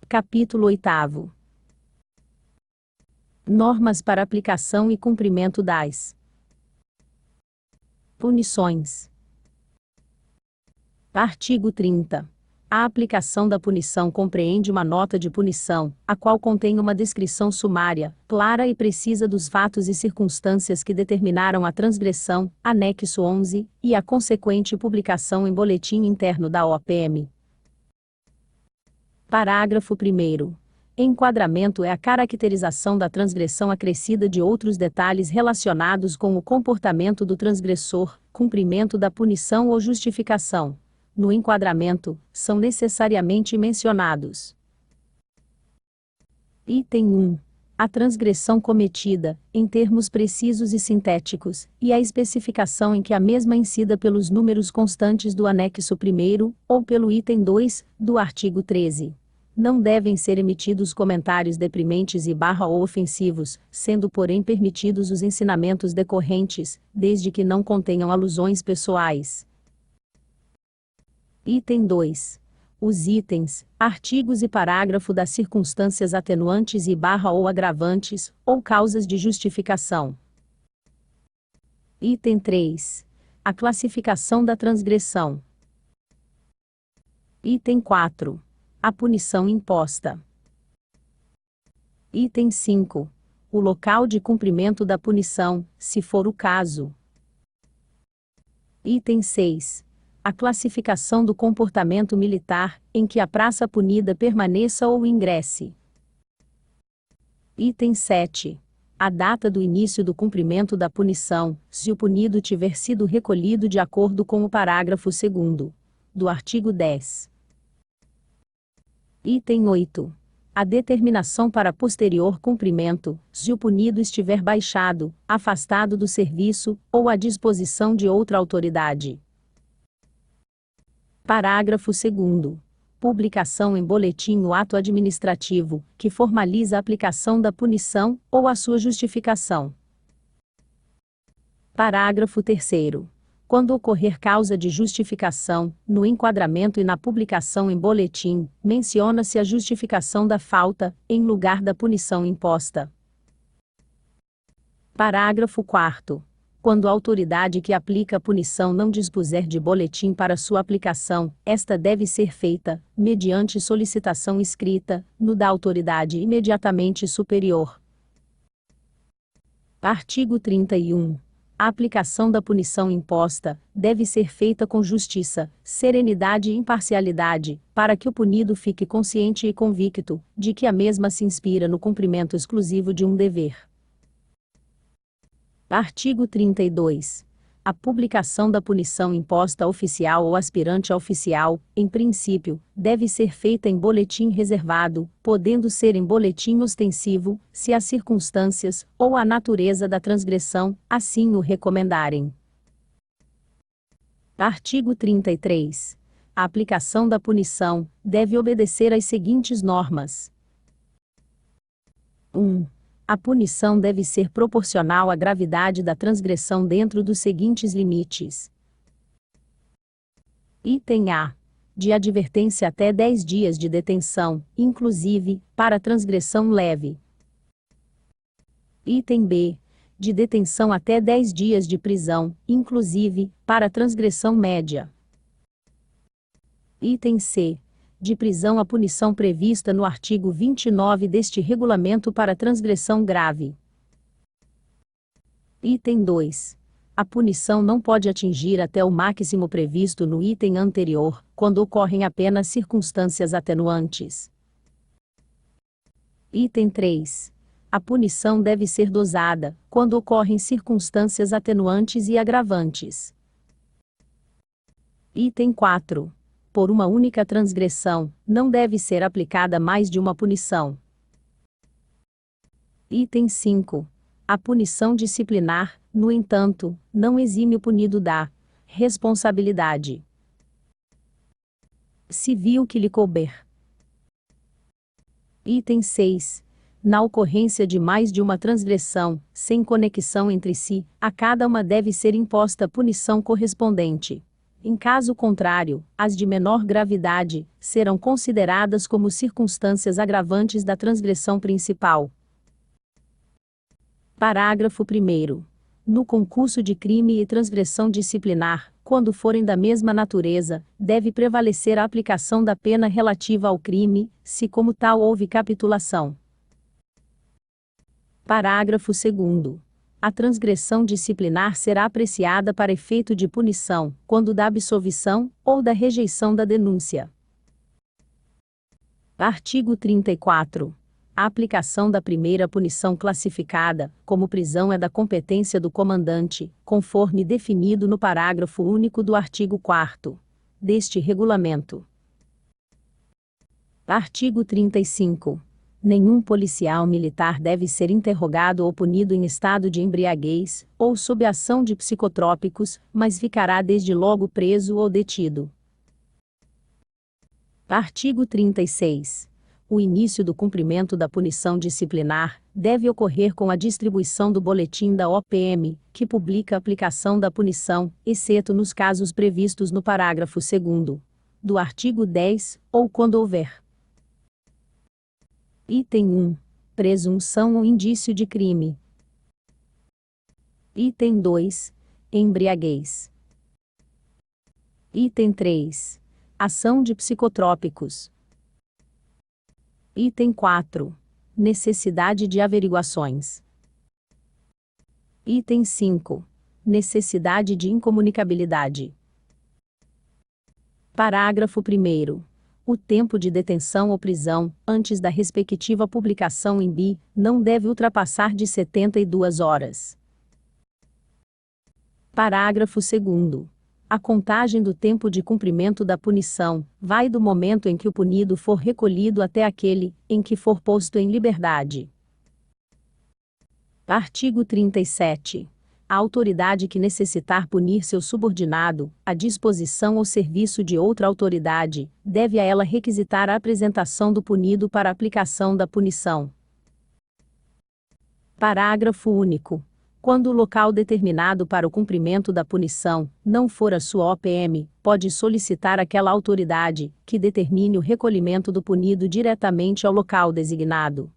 Capítulo 8º. Normas para aplicação e cumprimento das punições. Artigo 30. A aplicação da punição compreende uma nota de punição, a qual contém uma descrição sumária, clara e precisa dos fatos e circunstâncias que determinaram a transgressão, anexo 11, e a consequente publicação em boletim interno da OPM. Parágrafo 1º. Enquadramento é a caracterização da transgressão acrescida de outros detalhes relacionados com o comportamento do transgressor, cumprimento da punição ou justificação. No enquadramento, são necessariamente mencionados: Item 1. A transgressão cometida, em termos precisos e sintéticos, e a especificação em que a mesma incida pelos números constantes do anexo 1º, ou pelo item 2, do artigo 13. Não devem ser emitidos comentários deprimentes ou ofensivos, sendo porém permitidos os ensinamentos decorrentes, desde que não contenham alusões pessoais. Item 2. Os itens, artigos e parágrafo das circunstâncias atenuantes ou agravantes, ou causas de justificação. Item 3. A classificação da transgressão. Item 4. A punição imposta. Item 5. O local de cumprimento da punição, se for o caso. Item 6. A classificação do comportamento militar, em que a praça punida permaneça ou ingresse. Item 7. A data do início do cumprimento da punição, se o punido tiver sido recolhido de acordo com o parágrafo 2º do artigo 10. Item 8. A determinação para posterior cumprimento, se o punido estiver baixado, afastado do serviço, ou à disposição de outra autoridade. Parágrafo 2º. Publicação em boletim o ato administrativo, que formaliza a aplicação da punição, ou a sua justificação. Parágrafo 3º. Quando ocorrer causa de justificação, no enquadramento e na publicação em boletim, menciona-se a justificação da falta, em lugar da punição imposta. Parágrafo 4º. Quando a autoridade que aplica a punição não dispuser de boletim para sua aplicação, esta deve ser feita, mediante solicitação escrita, no da autoridade imediatamente superior. Artigo 31. A aplicação da punição imposta deve ser feita com justiça, serenidade e imparcialidade, para que o punido fique consciente e convicto de que a mesma se inspira no cumprimento exclusivo de um dever. Artigo 32. A publicação da punição imposta a oficial ou aspirante a oficial, em princípio, deve ser feita em boletim reservado, podendo ser em boletim ostensivo, se as circunstâncias, ou a natureza da transgressão, assim o recomendarem. Artigo 33. A aplicação da punição deve obedecer às seguintes normas. 1. A punição deve ser proporcional à gravidade da transgressão dentro dos seguintes limites. Item A. De advertência até 10 dias de detenção, inclusive, para transgressão leve. Item B. De detenção até 10 dias de prisão, inclusive, para transgressão média. Item C. De prisão a punição prevista no artigo 29 deste regulamento para transgressão grave. Item 2. A punição não pode atingir até o máximo previsto no item anterior, quando ocorrem apenas circunstâncias atenuantes. Item 3. A punição deve ser dosada, quando ocorrem circunstâncias atenuantes e agravantes. Item 4. Por uma única transgressão, não deve ser aplicada mais de uma punição. Item 5. A punição disciplinar, no entanto, não exime o punido da responsabilidade civil que lhe couber. Item 6. Na ocorrência de mais de uma transgressão, sem conexão entre si, a cada uma deve ser imposta a punição correspondente. Em caso contrário, as de menor gravidade serão consideradas como circunstâncias agravantes da transgressão principal. Parágrafo 1º. No concurso de crime e transgressão disciplinar, quando forem da mesma natureza, deve prevalecer a aplicação da pena relativa ao crime, se como tal houve capitulação. Parágrafo 2º. A transgressão disciplinar será apreciada para efeito de punição, quando da absolvição, ou da rejeição da denúncia. Artigo 34. A aplicação da primeira punição classificada, como prisão, é da competência do comandante, conforme definido no parágrafo único do artigo 4º deste regulamento. Artigo 35. Nenhum policial militar deve ser interrogado ou punido em estado de embriaguez, ou sob a ação de psicotrópicos, mas ficará desde logo preso ou detido. Artigo 36. O início do cumprimento da punição disciplinar deve ocorrer com a distribuição do boletim da OPM, que publica a aplicação da punição, exceto nos casos previstos no parágrafo 2º do artigo 10, ou quando houver. Item 1. Presunção ou indício de crime. Item 2. Embriaguez. Item 3. Ação de psicotrópicos. Item 4. Necessidade de averiguações. Item 5. Necessidade de incomunicabilidade. Parágrafo 1º. O tempo de detenção ou prisão, antes da respectiva publicação em BI, não deve ultrapassar de 72 horas. Parágrafo 2º. A contagem do tempo de cumprimento da punição vai do momento em que o punido for recolhido até aquele em que for posto em liberdade. Artigo 37. A autoridade que necessitar punir seu subordinado, à disposição ou serviço de outra autoridade, deve a ela requisitar a apresentação do punido para a aplicação da punição. Parágrafo único. Quando o local determinado para o cumprimento da punição não for a sua OPM, pode solicitar àquela autoridade que determine o recolhimento do punido diretamente ao local designado.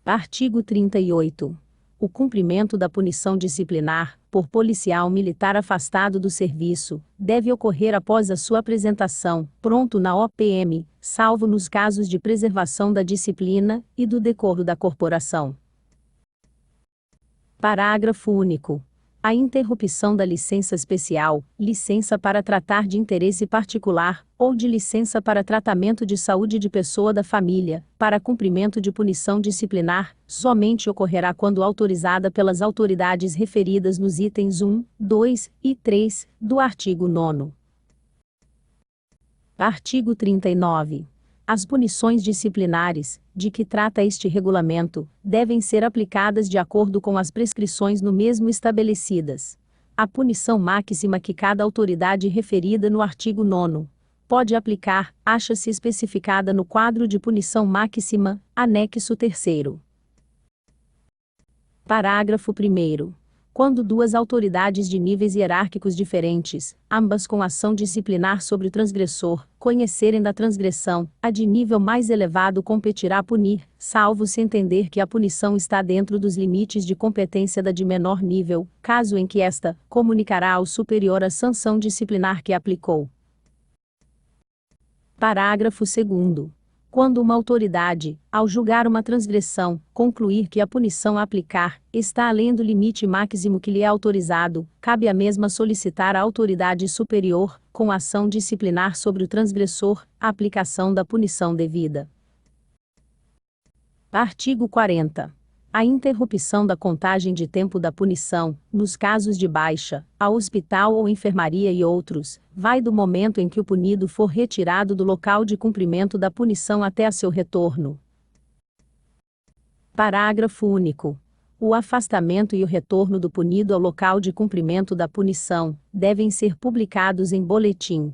Artigo 38. O cumprimento da punição disciplinar, por policial militar afastado do serviço, deve ocorrer após a sua apresentação, pronto na OPM, salvo nos casos de preservação da disciplina e do decoro da corporação. Parágrafo único. A interrupção da licença especial, licença para tratar de interesse particular, ou de licença para tratamento de saúde de pessoa da família, para cumprimento de punição disciplinar, somente ocorrerá quando autorizada pelas autoridades referidas nos itens 1, 2 e 3 do artigo 9º. Artigo 39. As punições disciplinares, de que trata este regulamento, devem ser aplicadas de acordo com as prescrições no mesmo estabelecidas. A punição máxima que cada autoridade referida no artigo 9º pode aplicar, acha-se especificada no quadro de punição máxima, anexo 3º. Parágrafo 1º. Quando duas autoridades de níveis hierárquicos diferentes, ambas com ação disciplinar sobre o transgressor, conhecerem da transgressão, a de nível mais elevado competirá punir, salvo se entender que a punição está dentro dos limites de competência da de menor nível, caso em que esta comunicará ao superior a sanção disciplinar que aplicou. Parágrafo 2º. Quando uma autoridade, ao julgar uma transgressão, concluir que a punição a aplicar está além do limite máximo que lhe é autorizado, cabe a mesma solicitar à autoridade superior, com ação disciplinar sobre o transgressor, a aplicação da punição devida. Artigo 40. A interrupção da contagem de tempo da punição, nos casos de baixa, a hospital ou enfermaria e outros, vai do momento em que o punido for retirado do local de cumprimento da punição até a seu retorno. Parágrafo único. O afastamento e o retorno do punido ao local de cumprimento da punição devem ser publicados em boletim.